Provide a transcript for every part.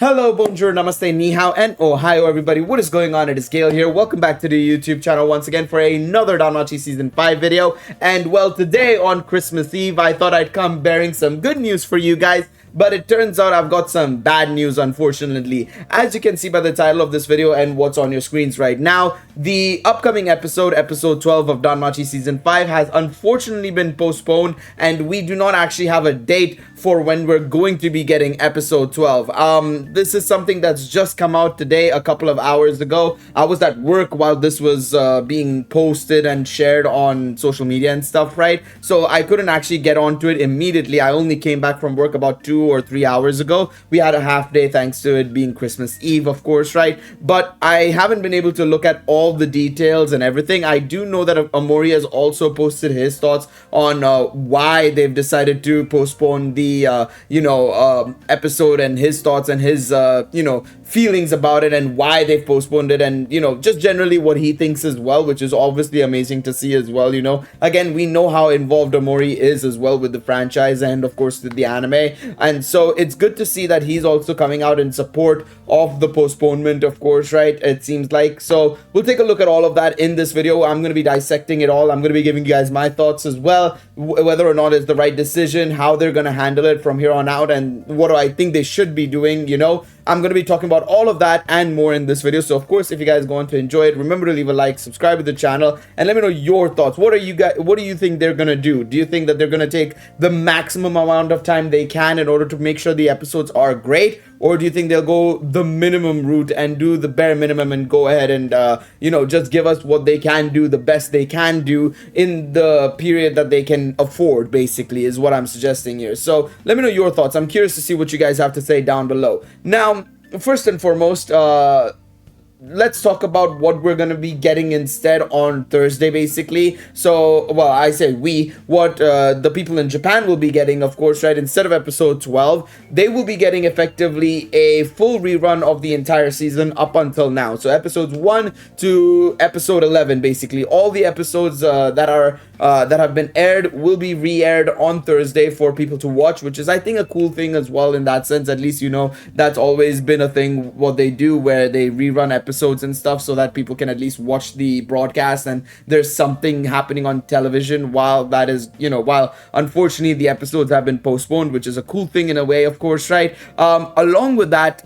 Hello, bonjour, namaste, ni hao, and ohio, everybody. What is going on? It is Gale here. Welcome back to the YouTube channel once again for another Danmachi Season 5 video. And well, today on Christmas Eve, I thought I'd come bearing some good news for you guys. But it turns out I've got some bad news, unfortunately. As you can see by the title of this video and what's on your screens right now, the upcoming episode 12 of Danmachi Season 5 has unfortunately been postponed, and we do not actually have a date for when we're going to be getting episode 12. This is something that's just come out today, a couple of hours ago. I was at work while this was being posted and shared on social media and stuff, right? So I couldn't actually get onto it immediately. I only came back from work about 2 or 3 hours ago. We had a half day thanks to it being Christmas Eve, of course, right? But I haven't been able to look at all the details and everything. I do know that Amori has also posted his thoughts on why they've decided to postpone the episode, and his thoughts and his feelings about it, and why they've postponed it, and just generally what he thinks as well, which is obviously amazing to see as well. Again, we know how involved Amori is as well with the franchise and of course with the anime, and so it's good to see that he's also coming out in support of the postponement, of course, right? It seems like. So we'll take a look at all of that in this video. I'm going to be dissecting it all. I'm going to be giving you guys my thoughts as well, whether or not it's the right decision, how they're going to handle it from here on out, and what do I think they should be doing. I'm going to be talking about all of that and more in this video. So of course, if you guys going to enjoy it, remember to leave a like, subscribe to the channel, and let me know your thoughts. What do you think they're going to do? Do you think that they're going to take the maximum amount of time they can in order to make sure the episodes are great? Or do you think they'll go the minimum route and do the bare minimum and go ahead and, just give us what they can do, the best they can do in the period that they can afford, basically, is what I'm suggesting here. So let me know your thoughts. I'm curious to see what you guys have to say down below. Now, first and foremost, let's talk about what we're going to be getting instead on Thursday, basically. So, well, I say what the people in Japan will be getting, of course, right? Instead of episode 12, they will be getting effectively a full rerun of the entire season up until now. So episodes 1 to episode 11, basically. All the episodes that have been aired will be re-aired on Thursday for people to watch, which is, I think, a cool thing as well in that sense. At least, that's always been a thing, what they do, where they rerun episodes and stuff so that people can at least watch the broadcast and there's something happening on television while that is, while unfortunately the episodes have been postponed, which is a cool thing in a way, of course, right? Along with that,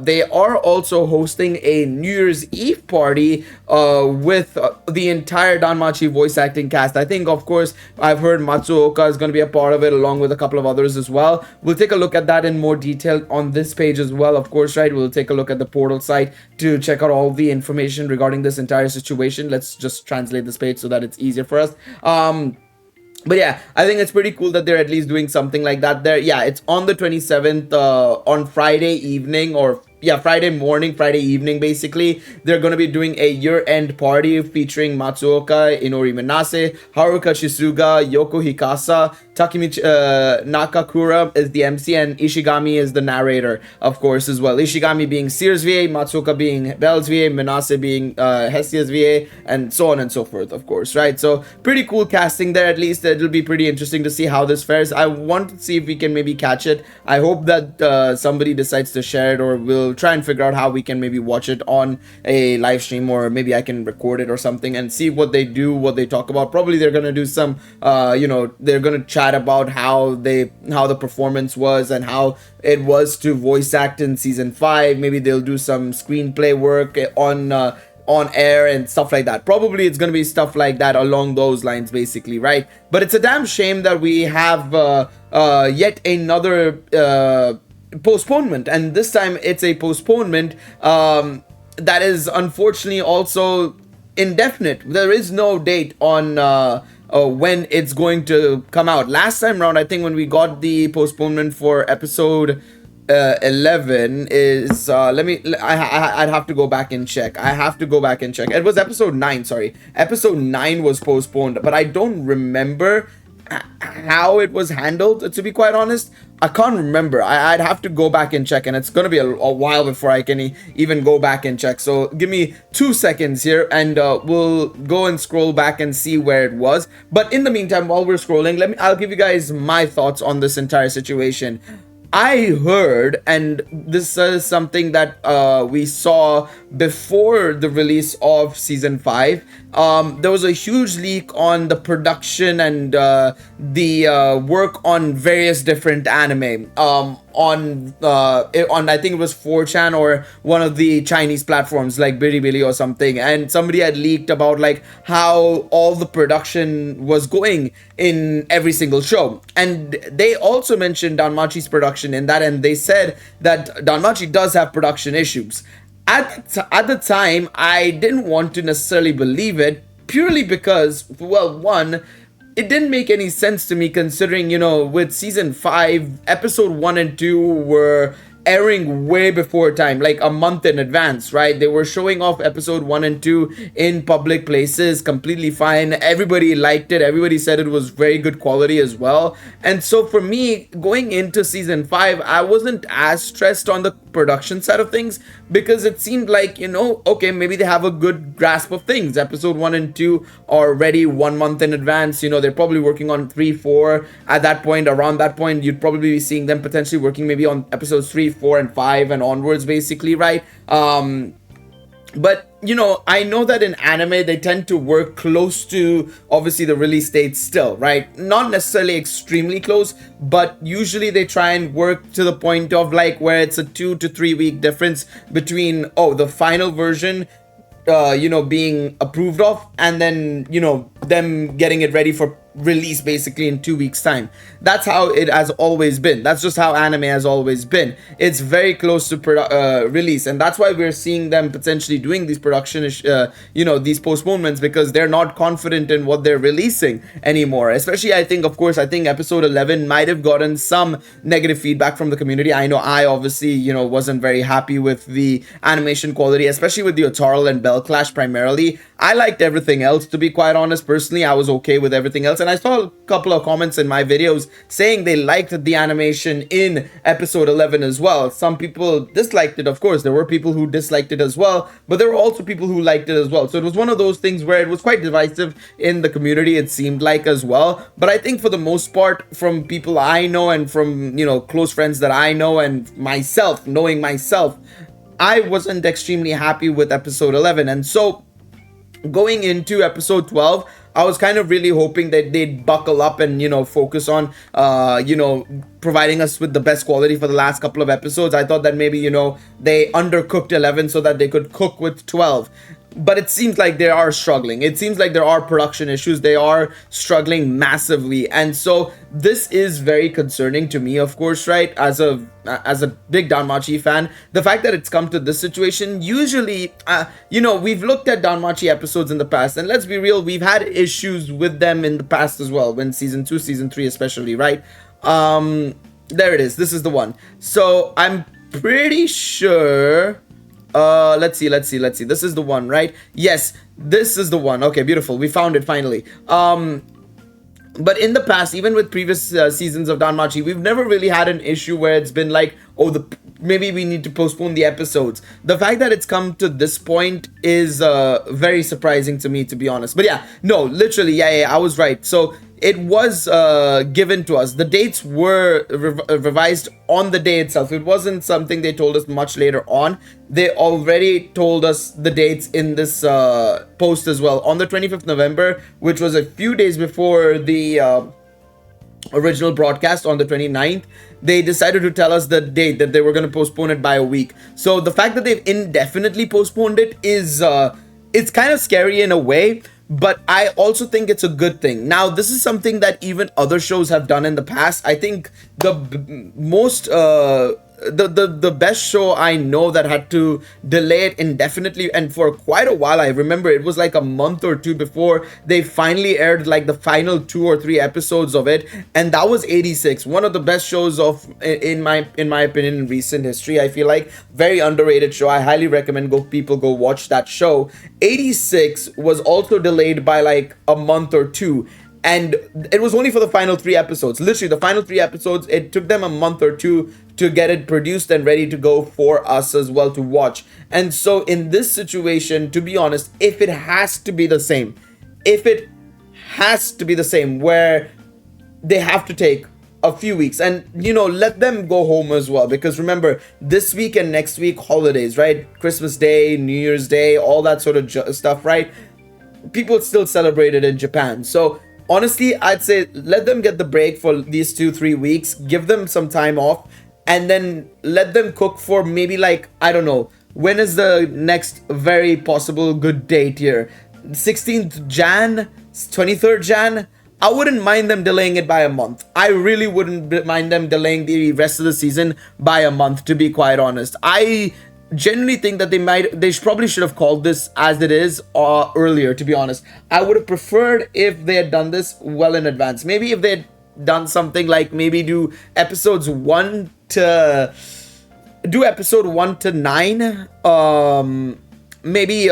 they are also hosting a New Year's Eve party with the entire Danmachi voice acting cast. I think, of course, I've heard Matsuoka is going to be a part of it along with a couple of others as well. We'll take a look at that in more detail on this page as well, of course, right? We'll take a look at the portal site to check out all the information regarding this entire situation. Let's just translate this page so that it's easier for us. But yeah, I think it's pretty cool that they're at least doing something like that there. Yeah, it's on the 27th on Friday evening, or Friday morning, Friday evening, basically. They're going to be doing a year-end party featuring Matsuoka, Inori Minase, Haruka Shisuga, Yoko Hikasa, Takemichi Nakakura is the MC, and Ishigami is the narrator, of course, as well. Ishigami being Sears VA, Matsuoka being Bell's VA, Minase being Hestia's VA, and so on and so forth, of course, right? So pretty cool casting there. At least it'll be pretty interesting to see how this fares. I want to see if we can maybe catch it. I hope that somebody decides to share it, or we'll try and figure out how we can maybe watch it on a live stream, or maybe I can record it or something and see what they do, what they talk about. Probably they're gonna do some they're gonna chat about how the performance was and how it was to voice act in season 5. Maybe they'll do some screenplay work on air and stuff like that. Probably it's gonna be stuff like that along those lines, basically, right? But it's a damn shame that we have yet another postponement, and this time it's a postponement that is unfortunately also indefinite. There is no date on when it's going to come out. Last time around, I think when we got the postponement for episode 11 is I'd have to go back and check. It was episode 9, sorry. Episode 9 was postponed, but I don't remember how it was handled, to be quite honest. I can't remember. I'd have to go back and check, and it's gonna be a while before I can even go back and check. So give me 2 seconds here, and we'll go and scroll back and see where it was. But in the meantime, while we're scrolling, I'll give you guys my thoughts on this entire situation. I heard, and this is something that we saw before the release of season 5. There was a huge leak on the production and the work on various different anime. On I think it was 4chan or one of the Chinese platforms like Bilibili or something, and somebody had leaked about like how all the production was going in every single show, and they also mentioned Danmachi's production in that, and they said that Danmachi does have production issues. At the time, I didn't want to necessarily believe it, purely because, well, one, it didn't make any sense to me, considering, with season 5, episode 1 and 2 were airing way before time, like a month in advance, right? They were showing off episode 1 and 2 in public places completely fine. Everybody liked it. Everybody said it was very good quality as well. And so for me, going into season 5, I wasn't as stressed on the production side of things, because it seemed like, okay, maybe they have a good grasp of things. Episode 1 and 2 are ready 1 month in advance. They're probably working on 3, 4 at that point. Around that point, you'd probably be seeing them potentially working maybe on episodes 3, 4 and 5 and onwards, basically, right? But I know that in anime they tend to work close to obviously the release date still, right? Not necessarily extremely close, but usually they try and work to the point of like where it's a 2 to 3 week difference between the final version being approved of, and then them getting it ready for release basically in 2 weeks time. That's how it has always been. That's just how anime has always been. It's very close to release, and that's why we're seeing them potentially doing these production these postponements, because they're not confident in what they're releasing anymore. Especially I think episode 11 might have gotten some negative feedback from the community. I know I obviously wasn't very happy with the animation quality, especially with the Otaral and Bell clash primarily. I liked everything else, to be quite honest. Personally, I was okay with everything else, and I saw a couple of comments in my videos saying they liked the animation in episode 11 as well. Some people disliked it, of course. There were people who disliked it as well, but there were also people who liked it as well. So it was one of those things where it was quite divisive in the community, it seemed like, as well. But I think for the most part, from people I know and from close friends that I know, and myself, knowing myself, I wasn't extremely happy with episode 11. And so going into episode 12, I was kind of really hoping that they'd buckle up and focus on providing us with the best quality for the last couple of episodes. I thought that maybe they undercooked 11 so that they could cook with 12. But it seems like they are struggling. It seems like there are production issues. They are struggling massively. And so this is very concerning to me, of course, right? As a big Danmachi fan, the fact that it's come to this situation. Usually, we've looked at Danmachi episodes in the past, and let's be real, we've had issues with them in the past as well, when season 2, season 3 especially, right? There it is. This is the one. So I'm pretty sure... let's see. This is the one, right? Yes, this is the one. Okay, beautiful. We found it finally. But in the past, even with previous seasons of Danmachi, we've never really had an issue where it's been like, maybe we need to postpone the episodes. The fact that it's come to this point is very surprising to me, to be honest. But yeah, no, literally, yeah, I was right. So it was given to us. The dates were revised on the day itself. It wasn't something they told us much later on. They already told us the dates in this post as well. On the 25th November, which was a few days before the original broadcast on the 29th, they decided to tell us the date that they were going to postpone it by a week. So the fact that they've indefinitely postponed it is it's kind of scary in a way, but I also think it's a good thing. Now, this is something that even other shows have done in the past. I think the most the best show I know that had to delay it indefinitely and for quite a while, I remember it was like a month or two before they finally aired like the final 2 or 3 episodes of it, and that was 86, one of the best shows of in my opinion in recent history. I feel like very underrated show. I highly recommend people go watch that show. 86 was also delayed by like a month or two, and it was only for the final 3 episodes. Literally the final 3 episodes, it took them a month or two to get it produced and ready to go for us as well to watch. And so in this situation, to be honest, if it has to be the same, where they have to take a few weeks, and let them go home as well, because remember, this week and next week, holidays, right? Christmas Day, New Year's Day, all that sort of stuff, right? People still celebrate it in Japan. So honestly, I'd say let them get the break for these 2-3 weeks, give them some time off, and then let them cook for maybe, like, I don't know, when is the next very possible good date here? 16th Jan, 23rd Jan. I wouldn't mind them delaying it by a month. I really wouldn't mind them delaying the rest of the season by a month, to be quite honest. I genuinely think that they probably should have called this as it is earlier, to be honest. I would have preferred if they had done this well in advance. Maybe if they had done something like maybe do episode 1 to 9, maybe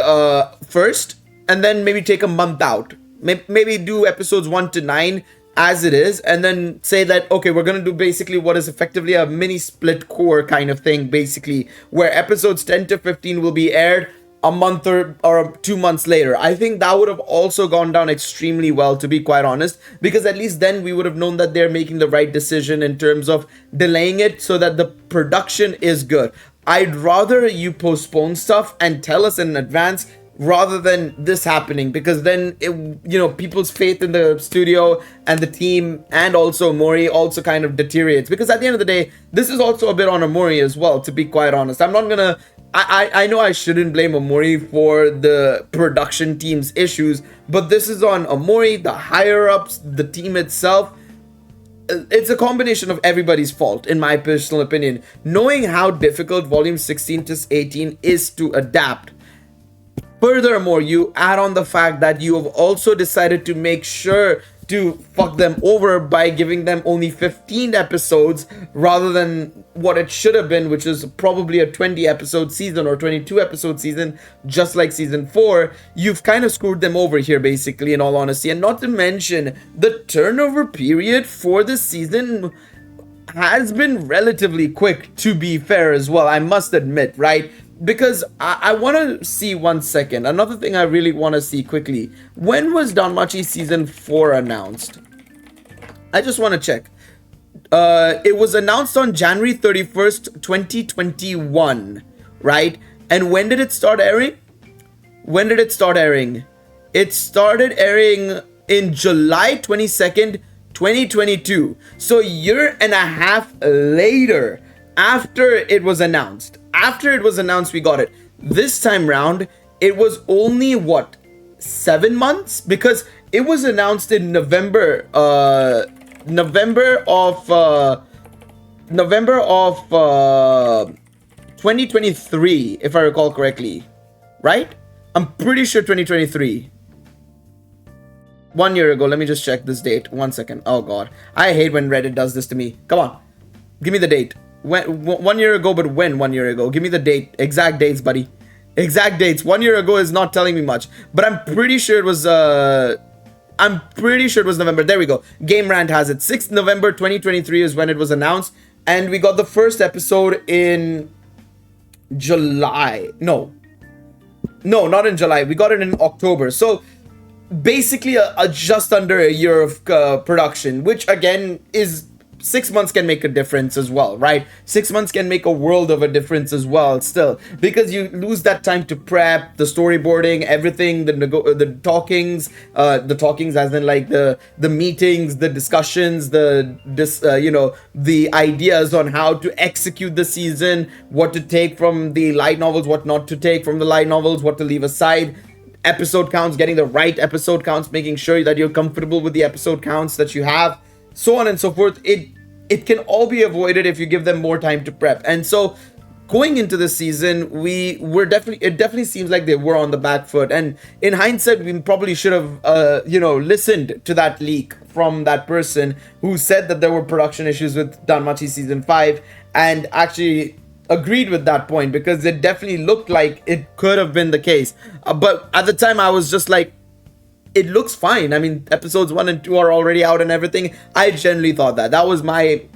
first, and then maybe take a month out. Maybe do episodes 1 to 9 as it is, and then say that, okay, we're gonna do basically what is effectively a mini split core kind of thing, basically, where episodes 10 to 15 will be aired a month or 2 months later. I think that would have also gone down extremely well, to be quite honest, because at least then we would have known that they're making the right decision in terms of delaying it so that the production is good. I'd rather you postpone stuff and tell us in advance rather than this happening, because then people's faith in the studio and the team and also Mori also kind of deteriorates, because at the end of the day, this is also a bit on Mori as well, to be quite honest. I'm not gonna I know I shouldn't blame Omori for the production team's issues, but this is on Omori, the higher-ups, the team itself. It's a combination of everybody's fault, in my personal opinion. Knowing how difficult Volume 16 to 18 is to adapt. Furthermore, you add on the fact that you have also decided to make sure to fuck them over by giving them only 15 episodes rather than what it should have been, which is probably a 20 episode season or 22 episode season, just like season 4. You've kind of screwed them over here, basically, in all honesty. And not to mention, the turnover period for this season has been relatively quick, to be fair as well, I must admit, right? Because I want to see 1 second. Another thing I really want to see quickly. When was Danmachi Season 4 announced? I just want to check. It was announced on January 31st, 2021, right? And when did it start airing? When did it start airing? It started airing in July 22nd, 2022. So a year and a half later, after it was announced. After it was announced, we got it. This time round, it was only, what, 7 months? Because it was announced in November of 2023, if I recall correctly. Right? I'm pretty sure 2023. 1 year ago. Let me just check this date. 1 second. Oh, God. I hate when Reddit does this to me. Come on. Give me the date. When 1 year ago, but when 1 year ago? Give me the date. Exact dates, buddy. Exact dates. 1 year ago is not telling me much, but I'm pretty sure it was November. There we go. Game Rant has it. 6th November 2023 is when it was announced, and we got the first episode in July. No, not in July. We got it in October. So basically a just under a year of production, which again is 6 months can make a difference as well, right? 6 months can make a world of a difference as well, still, because you lose that time to prep, the storyboarding, everything, the talkings as in like the meetings, the discussions, the ideas on how to execute the season, what to take from the light novels, what not to take from the light novels, what to leave aside. Episode counts, getting the right episode counts, making sure that you're comfortable with the episode counts that you have, so on and so forth. It can all be avoided if you give them more time to prep. And so going into this season, it definitely seems like they were on the back foot. And in hindsight, we probably should have listened to that leak from that person who said that there were production issues with Danmachi season 5 and actually agreed with that point, because it definitely looked like it could have been the case. But at the time, I was just like, it looks fine. I mean, episodes 1 and 2 are already out and everything. I generally thought that. That was I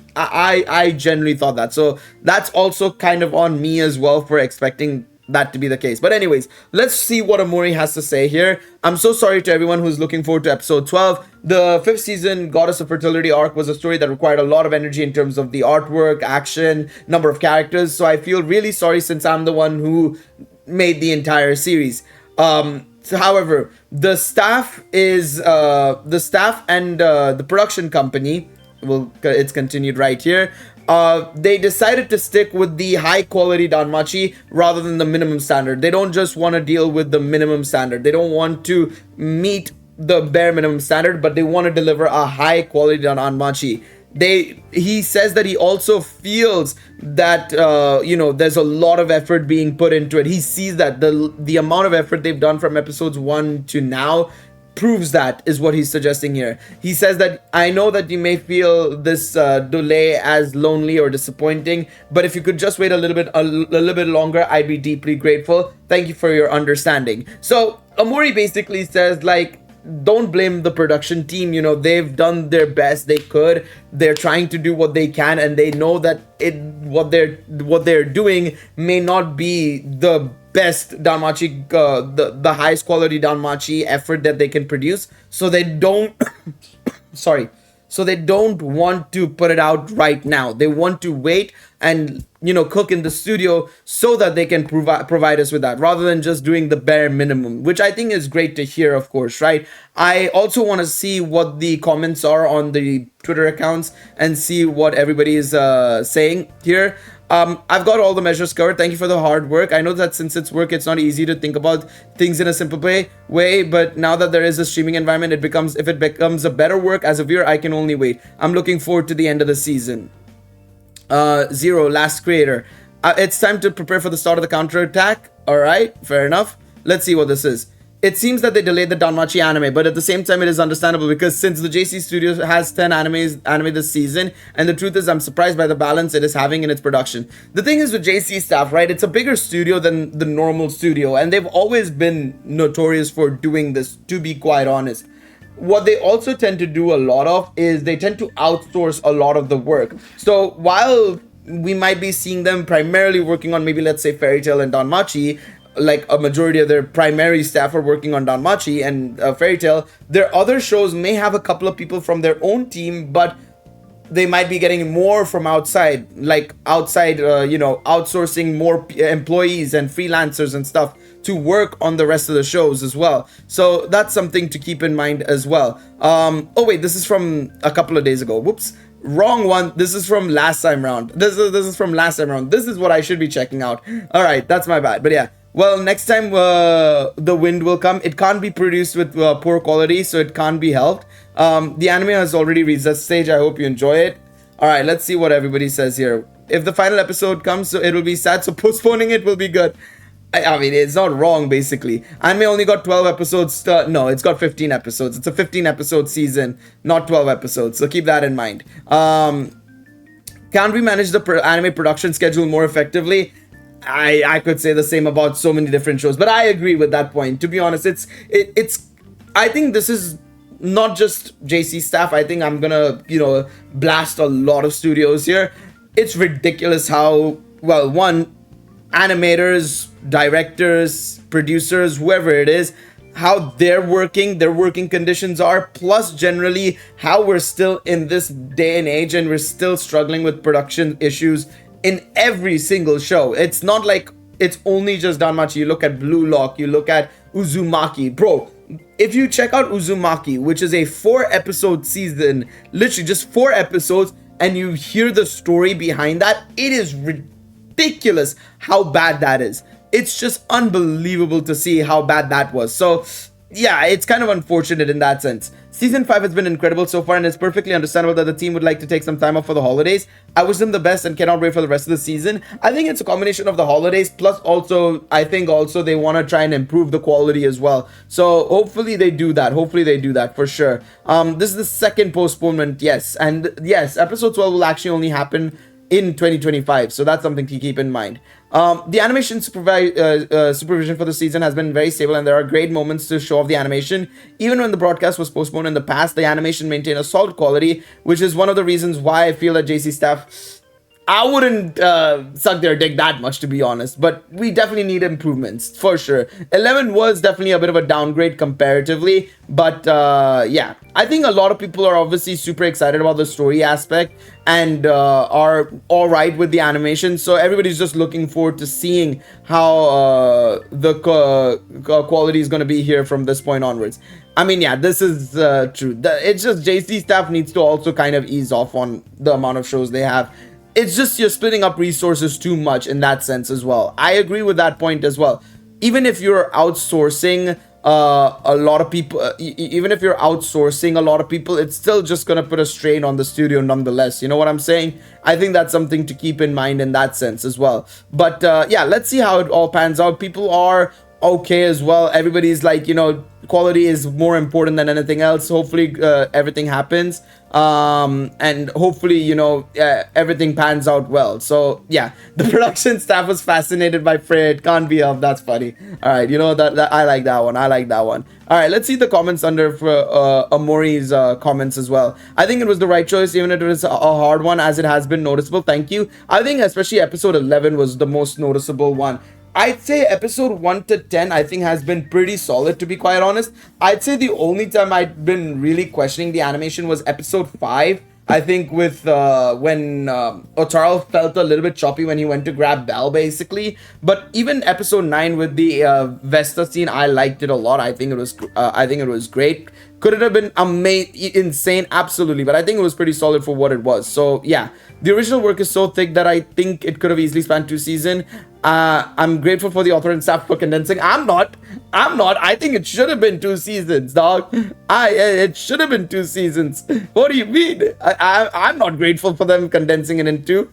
generally thought that. So that's also kind of on me as well for expecting that to be the case. But anyways, let's see what Omori has to say here. I'm so sorry to everyone who's looking forward to episode 12. The 5th season Goddess of Fertility arc was a story that required a lot of energy in terms of the artwork, action, number of characters. So I feel really sorry since I'm the one who made the entire series. However, the staff and the production company, it's continued right here. They decided to stick with the high quality Danmachi rather than the minimum standard. They don't just want to deal with the minimum standard. They don't want to meet the bare minimum standard, but they want to deliver a high quality Danmachi. He says that he also feels that there's a lot of effort being put into it. He sees that the amount of effort they've done from episodes 1 to now proves that, is what he's suggesting here. He says that, I know that you may feel this delay as lonely or disappointing, but if you could just wait a little bit longer, I'd be deeply grateful. Thank you for your understanding. So Omori basically says, like, don't blame the production team. They've done their best they could. They're trying to do what they can, and they know that what they're doing may not be the best Danmachi, the highest quality Danmachi effort that they can produce. So they don't so they don't want to put it out right now. They want to wait and cook in the studio so that they can provide us with that, rather than just doing the bare minimum, which I think is great to hear, of course, right? I also want to see what the comments are on the Twitter accounts and see what everybody is saying here. I've got all the measures covered. Thank you for the hard work. I know that since it's work, it's not easy to think about things in a simple way, but now that there is a streaming environment, if it becomes a better work as a viewer, I can only wait. I'm looking forward to the end of the season. Zero, last creator. It's time to prepare for the start of the counterattack. All right, fair enough. Let's see what this is. It seems that they delayed the Danmachi anime, but at the same time, it is understandable because since the JC Studios has 10 anime this season, and the truth is, I'm surprised by the balance it is having in its production. The thing is with JC staff, right? It's a bigger studio than the normal studio, and they've always been notorious for doing this, to be quite honest. What they also tend to do a lot of is they tend to outsource a lot of the work. So while we might be seeing them primarily working on maybe, let's say, Fairy Tail and Danmachi, like a majority of their primary staff are working on Danmachi and Fairy Tail, their other shows may have a couple of people from their own team, but they might be getting more from outside, outsourcing more employees and freelancers and stuff to work on the rest of the shows as well. So that's something to keep in mind as well. Oh wait, this is from a couple of days ago. Whoops. Wrong one. This is from last time round. This is from last time round. This is what I should be checking out. All right, that's my bad. But yeah. Well, next time the wind will come. It can't be produced with poor quality, so it can't be helped. The anime has already reached that stage. I hope you enjoy it. All right, let's see what everybody says here. If the final episode comes, so it will be sad. So postponing it will be good. I mean, it's not wrong, basically. Anime only got 12 episodes. No, it's got 15 episodes. It's a 15 episode season, not 12 episodes. So keep that in mind. Can we manage the anime production schedule more effectively? I could say the same about so many different shows, but I agree with that point. To be honest, it's I think this is not just JC staff. I think I'm gonna blast a lot of studios here. It's ridiculous how well, one, animators, directors, producers, whoever it is, how their working conditions are, plus generally how we're still in this day and age and we're still struggling with production issues in every single show. It's not like it's only just Danmachi. You look at Blue Lock, you look at Uzumaki. Bro, if you check out Uzumaki, which is a 4-episode season, literally just 4 episodes, and you hear the story behind that, it is ridiculous how bad that is. It's just unbelievable to see how bad that was. So yeah, it's kind of unfortunate in that sense. Season 5 has been incredible so far, and it's perfectly understandable that the team would like to take some time off for the holidays. I wish them the best and cannot wait for the rest of the season. I think it's a combination of the holidays, plus also, I think also they want to try and improve the quality as well. So hopefully they do that. Hopefully they do that for sure. This is the second postponement, yes. And yes, episode 12 will actually only happen in 2025, so that's something to keep in mind. The animation supervision for the season has been very stable, and there are great moments to show off the animation. Even when the broadcast was postponed in the past, the animation maintained a solid quality, which is one of the reasons why I feel that JC staff I wouldn't suck their dick that much, to be honest, but we definitely need improvements for sure. 11 was definitely a bit of a downgrade comparatively, but yeah, I think a lot of people are obviously super excited about the story aspect and are all right with the animation. So everybody's just looking forward to seeing how the quality is going to be here from this point onwards. I mean, yeah, this is true. It's just JC staff needs to also kind of ease off on the amount of shows they have. It's just you're splitting up resources too much in that sense as well. I agree with that point as well. Even if you're outsourcing a lot of people, even if you're outsourcing a lot of people, it's still just gonna put a strain on the studio nonetheless. You know what I'm saying? I think that's something to keep in mind in that sense as well. But yeah, let's see how it all pans out. People are okay as well. Everybody's like, you know, quality is more important than anything else. Hopefully everything happens and hopefully, you know, everything pans out well. So yeah, the production staff was fascinated by Freya. It can't be helped. That's funny. All right, you know, that I like that one. I like that one. All right, let's see the comments under for Amori's comments as well. I think it was the right choice, even if it was a hard one, as it has been noticeable. Thank you. I think especially episode 11 was the most noticeable one. I'd say episode 1 to 10, I think, has been pretty solid, to be quite honest. I'd say the only time I'd been really questioning the animation was episode 5. I think with when Otaro felt a little bit choppy when he went to grab Belle, basically. But even episode 9 with the Vesta scene, I liked it a lot. I think it was great. Could it have been insane? Absolutely. But I think it was pretty solid for what it was. So yeah, the original work is so thick that I think it could have easily spanned 2 seasons. I'm grateful for the author and staff for condensing. I'm not. I think it should have been 2 seasons, dog. It should have been 2 seasons. What do you mean? I'm not grateful for them condensing it in 2.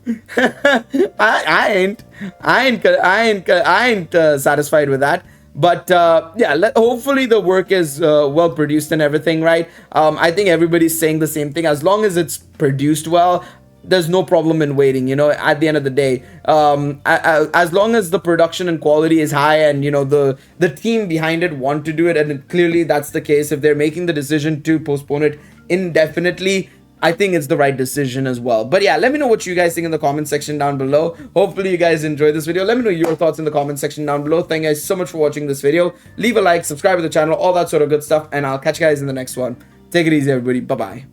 I ain't satisfied with that. But yeah, hopefully the work is well produced and everything, right? I think everybody's saying the same thing. As long as it's produced well, there's no problem in waiting, you know, at the end of the day. As long as the production and quality is high and, you know, the team behind it want to do it, and clearly that's the case. If they're making the decision to postpone it indefinitely, I think it's the right decision as well. But yeah, let me know what you guys think in the comment section down below. Hopefully you guys enjoyed this video. Let me know your thoughts in the comment section down below. Thank you guys so much for watching this video. Leave a like, subscribe to the channel, all that sort of good stuff, and I'll catch you guys in the next one. Take it easy, everybody. Bye-bye.